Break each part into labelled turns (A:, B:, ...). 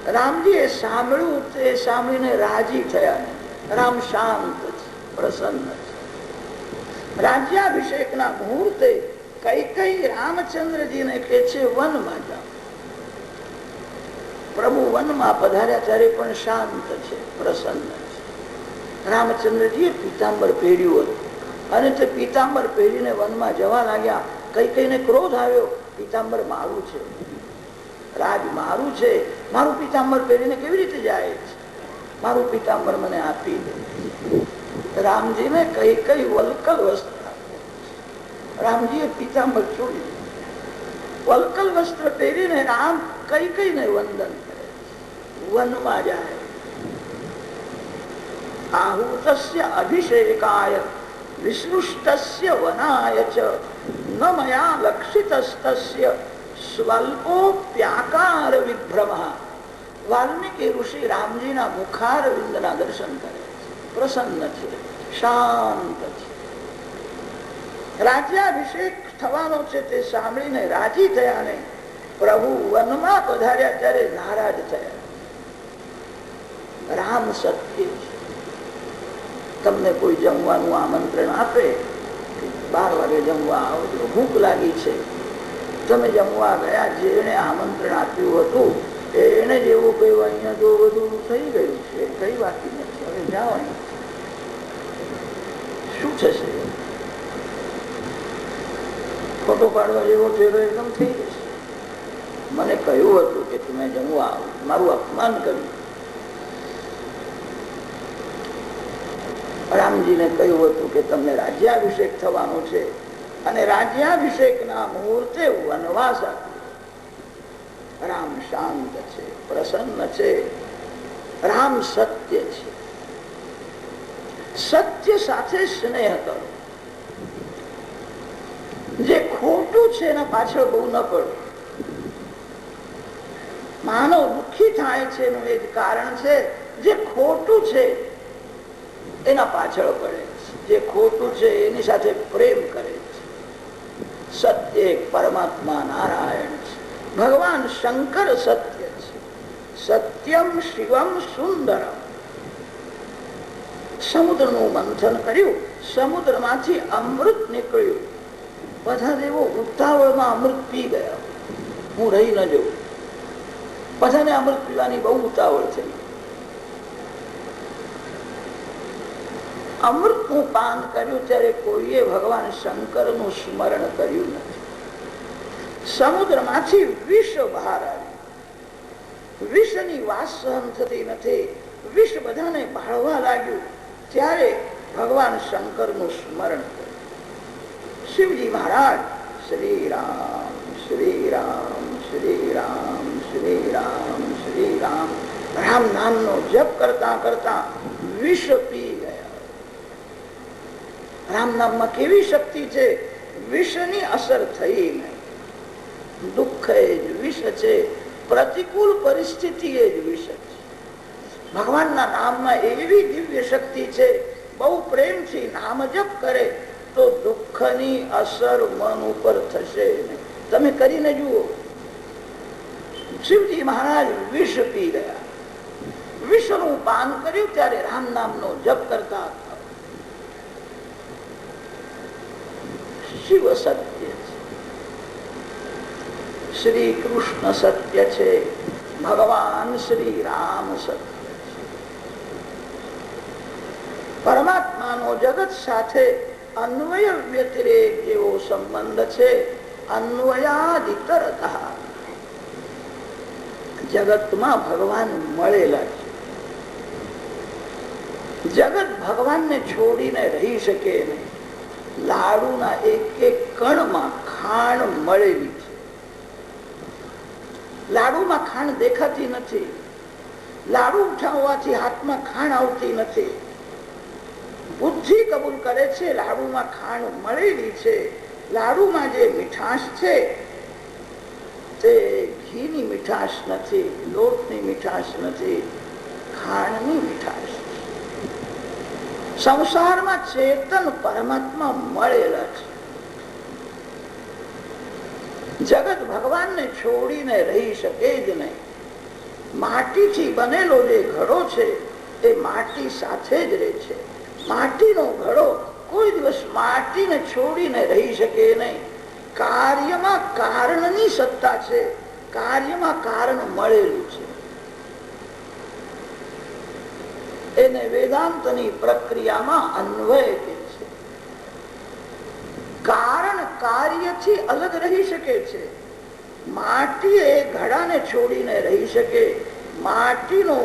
A: રામજી એ સાંભળ્યું, તે સાંભળીને રાજી થયા. રામ શાંત છે, પ્રસન્ન છે. રાજ્યાભિષેકના મુહૂર્તે કૈકેયી રામચંદ્રજીને કે છે વનમાં જાઓ. પ્રભુ વનમાં પધાર્યા ત્યારે પણ શાંત છે, પ્રસન્ન છે. રામચંદ્રજીએ પીતાંબર પહેર્યું હતું અને તે પીતાંબર પહેરીને વનમાં જવા લાગ્યા. કૈકેયીને ક્રોધ આવ્યો, પીતાંબર મારું છે, રાજ મારું છે, મારું પીતાંબર પહેરીને કેવી રીતે જાય છે? મારું પીતાંબર મને આપી દે. રામજીને કૈકેયી વલ્કલ વસ્ત્ર આપ્યું. રામજીએ પીતાંબર છોડી વલ્કલ વસ્ત્ર પહેરીને રામ કૈકેયીને વંદન કરે, વનમાં જાય. આહુતસ્ય અભિષેકાય વિસૃષ્ટસ્ય વનાય ચ ન મયા લક્ષિતસ્તસ્ય સ્વલ્પોપ્યાકાર વિભ્રમઃ. વાલ્મીકી ઋષિ રામજીના મુખારવિંદના દર્શન કરે, પ્રસન્ન છે, શાંત છે. રાજ્યાભિષેક થવાનો છે તે સાંભળીને રાજી થયા ને પ્રભુ વનમાં પધાર્યા ત્યારે નારાજ થયા. રામ સત્ય છે. તમને કોઈ જમવાનું આમંત્રણ આપે, 12 વાગે જમવા આવજો, ભૂખ લાગી છે, તમે જમવા ગયા, જેને આમંત્રણ આપ્યું હતું એને જેવું કહ્યું અહીંયા તો બધું થઈ ગયું છે, કઈ બાકી નથી, હવે જાઓ. શું થશે? ફોટો પાડવા જેવો ચહેરો એકદમ થઈ જશે. મને કહ્યું હતું કે તમે જમવા આવો, મારું અપમાન કર્યું. રામજીને કહ્યું હતું કે તમને રાજ્યાભિષેક થવાનો છે અને રાજ્યાભિષેકના મુહૂર્તે વનવાસ આપ્યો. રામ શાંત છે, પ્રસન્ન છે. રામ સત્ય છે. સત્ય સાથે સ્નેહ કરો. જે ખોટું છે એના પાછળ બહુ ન પડો. માનવ દુઃખી થાય છે એનું એ જ કારણ છે જે ખોટું છે એના પાછળ પડે છે. જે ખોટું છે એની સાથે પ્રેમ કરે છે. સત્ય એક પરમાત્મા નારાયણ છે. ભગવાન શંકર સત્ય છે. સત્યમ શિવમ સુંદરમ. સમુદ્રનું મંથન કર્યું, સમુદ્રમાંથી અમૃત નીકળ્યું. બધા દેવો ઉતાવળમાં અમૃત પી ગયા. હું રહી ન જઉં. બધાને અમૃત પીવાની બહુ ઉતાવળ થઈ. અમૃતનું પાન કર્યું ત્યારે કોઈએ ભગવાન શંકરનું સ્મરણ કર્યું નથી. સમુદ્રમાંથી વિષ બહાર આવ્યું. વિષની વાસ સહન થતી નથી. વિષ બધાને ભાળવા લાગ્યું ત્યારે ભગવાન શંકરનું સ્મરણ કર્યું. શિવજી મહારાજ શ્રી રામ શ્રી રામ શ્રી રામ શ્રી રામ શ્રી રામ રામ નામનો જપ કરતા કરતા વિષ પી ગયા. રામ નામમાં કેવી શક્તિ છે! વિષની અસર થઈ નહીં. દુઃખ એ જ વિષ છે. પ્રતિકૂળ પરિસ્થિતિ એ જ વિષ છે. ભગવાનના નામમાં એવી દિવ્ય શક્તિ છે. બહુ પ્રેમથી નામ જપ કરે તો દુઃખની અસર મન ઉપર થશે નહીં. તમે કરીને જુઓ. શિવજી મહારાજ વિષ પી ગયા. વિષનું પાન કર્યું ત્યારે રામ નામનો જપ કરતા હતા. શિવ સત્ય છે. શ્રી કૃષ્ણ સત્ય છે. ભગવાન શ્રી રામ સત્ય છે. પરમાત્માનો જગત સાથે અન્વય વ્યતિરેક જેવો સંબંધ છે. અન્વયાદિતરતઃ. જગતમાં ભગવાન મળેલા છે. જગત ભગવાનને છોડીને રહી શકે નહીં. લાડુના એક એક કણમાં ખાંડ મળેલી છે. લાડુમાં ખાંડ દેખાતી નથી. લાડુ ઉઠાવવાથી હાથમાં ખાંડ આવતી નથી. બુદ્ધિ કબૂલ કરે છે લાડુમાં ખાંડ મળેલી છે. લાડુમાં જે મીઠાશ છે તે ઘીની મીઠાશ નથી, લોટની મીઠાશ નથી, ખાંડની મીઠાશ. સંસારમાં ચેતન પરમાત્મા મળેલા છે. જગત ભગવાનને છોડીને રહી શકે જ નહીં. માટીથી બનેલો જે ઘડો છે એ માટી સાથે જ રહે છે. માટીનો ઘડો કોઈ દિવસ માટીને છોડીને રહી શકે નહીં. કાર્યમાં કારણની સત્તા છે, કાર્યમાં કારણ મળેલું છે. એને વેદાંતની પ્રક્રિયામાં અન્વય કે છે. કારણ કાર્યથી અલગ રહી શકે છે. માટી એ ઘડાને છોડીને રહી શકે, માટીનો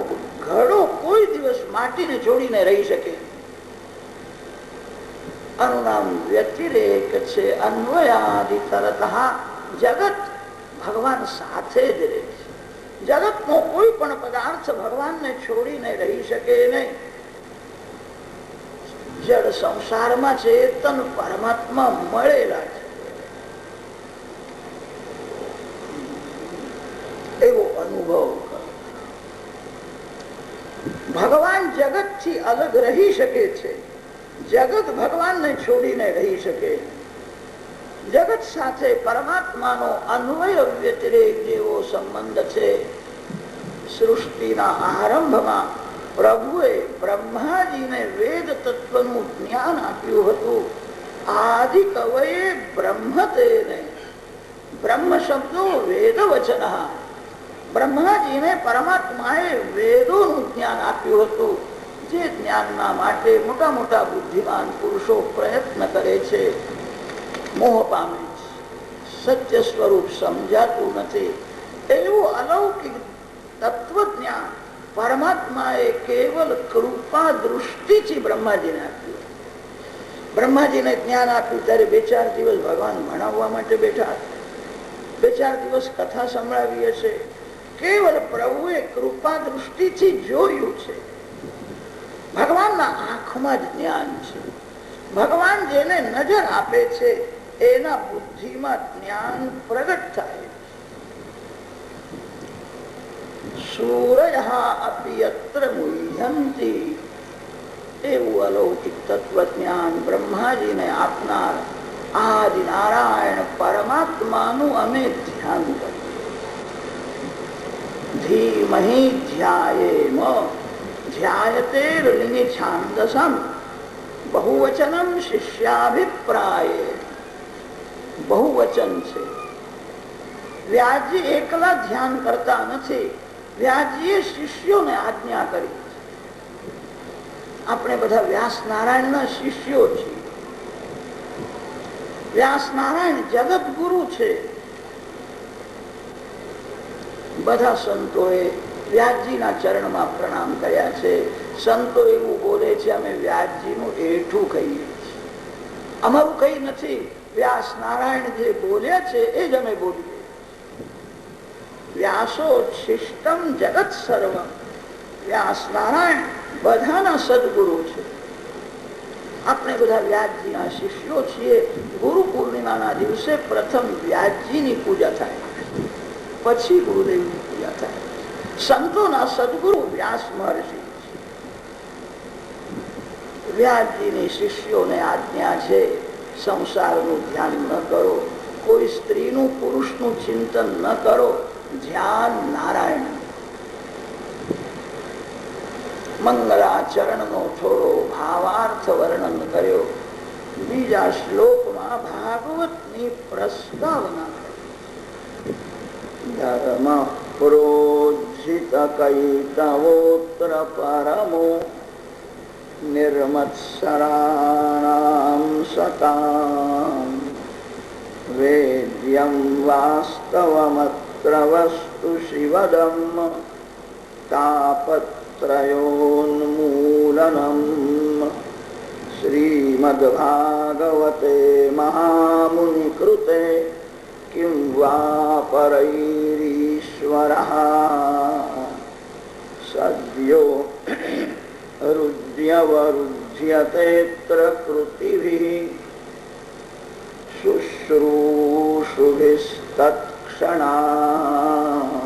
A: ઘડો કોઈ દિવસ માટીને છોડીને રહી શકે. અનુનામ વ્યતિરેક છે. અન્વયાદિ તરત જગત ભગવાન સાથે જ રહે છે. જગતનો કોઈ પણ પદાર્થ ભગવાનને છોડીને રહી શકે નહીં. જળ સંસારમાં ચેતન પરમાત્મા મળેલા છે એવો અનુભવ કરો. ભગવાન જગત થી અલગ રહી શકે છે, જગત ભગવાનને છોડીને રહી શકે. જગત સાથે પરમાત્માનો અન્વય વ્યતિરેક જેવો સંબંધ છે. સૃષ્ટિના આરંભમાં પ્રભુએ બ્રહ્માજીને વેદ તત્વનું જ્ઞાન આપ્યું હતું. આદિ કવયે બ્રહ્મતેને, બ્રહ્મ શબ્દો વેદ વચન. બ્રહ્માજીને પરમાત્માએ વેદોનું જ્ઞાન આપ્યું હતું. જે જ્ઞાનના માટે મોટા મોટા બુદ્ધિમાન પુરુષો પ્રયત્ન કરે છે, મોહ પામે છે, સત્ય સ્વરૂપ સમજાતું નથી. એવું અલૌકિક તત્વજ્ઞાન પરમાત્માએ કેવલ કૃપા દૃષ્ટિથી બ્રહ્માજીને આપ્યું. બ્રહ્માજીને જ્ઞાન આપ્યું ત્યારે 2-4 દિવસ ભગવાન ભણાવવા માટે બેઠા, 2-4 દિવસ કથા સંભળાવી હશે. કેવલ પ્રભુએ કૃપા દૃષ્ટિથી જોયું છે. ભગવાનના આંખમાં જ જ્ઞાન છે. ભગવાન જેને નજર આપે છે એના બુદ્ધિમાં જ્ઞાન પ્રગટ થાય. સૂરયઃ અપિ યત્ર મુહ્યંતિ, એવું અલૌકિક તત્વજ્ઞાન બ્રહ્માજીને આપનાર આદિ નારાયણ પરમાત્માનું અમે ધ્યાન કરીએ. ધીમહિ ધ્યાયેમ, ધ્યાયતે લિંગી છાંદસમ, બહુવચનમ શિષ્યાભિપ્રાય. બહુવચન છે. વ્યાસજી એકલા ધ્યાન કરતા નથી, વ્યાસજીએ શિષ્યોને આજ્ઞા કરી. આપણે બધા વ્યાસ નારાયણના શિષ્યો છીએ. વ્યાસ નારાયણ જગત ગુરુ છે. બધા સંતોએ વ્યાસજીના ચરણમાં પ્રણામ કર્યા છે. સંતો એવું બોલે છે અમે વ્યાસજીનું એઠું કહીએ છીએ, અમારું કઈ નથી. વ્યાસ નારાયણ જે બોલ્યા છે એ જ અમે બોલીએ. વ્યાસો શિષ્ટમ જગત સર્વમ, વ્યાસ નારાયણ બધાના સદગુરુ છે. આપણે બધા વ્યાસજીના શિષ્યો છીએ. ગુરુ પૂર્ણિમાના દિવસે પ્રથમ વ્યાસજીની પૂજા થાય, પછી ગુરુદેવની પૂજા થાય. સંતોના સદગુરુ વ્યાસ મહર્ષિ. વ્યાસજીની શિષ્યોને આજ્ઞા છે સંસારનું ધ્યાન ન કરો, કોઈ સ્ત્રીનું પુરુષનું ચિંતન ન કરો, ધ્યાન નારાયણ. મંગલાચરણનો થોડો ભાવાર્થ વર્ણન કર્યો. બીજા શ્લોકમાં ભાગવતની પ્રસ્તાવના કરી. ધર્મ પ્રોજિત કૈતવોત્ર પરમો નિર્મત્સરાણામ સતામ વેદ્યમ વાસ્તવમત્ર વસ્તુ શિવદમ તાપત્રયોન્મૂલનમ શ્રીમદ્ભાગવતે મહામુનિકૃતે કિં વા પરૈરીશ્વરઃ સદ્યો રુજ્યવરુજ્યતેત્ર કૃતિભિઃ શુશ્રૂષુભિસ્તત્ક્ષણાઃ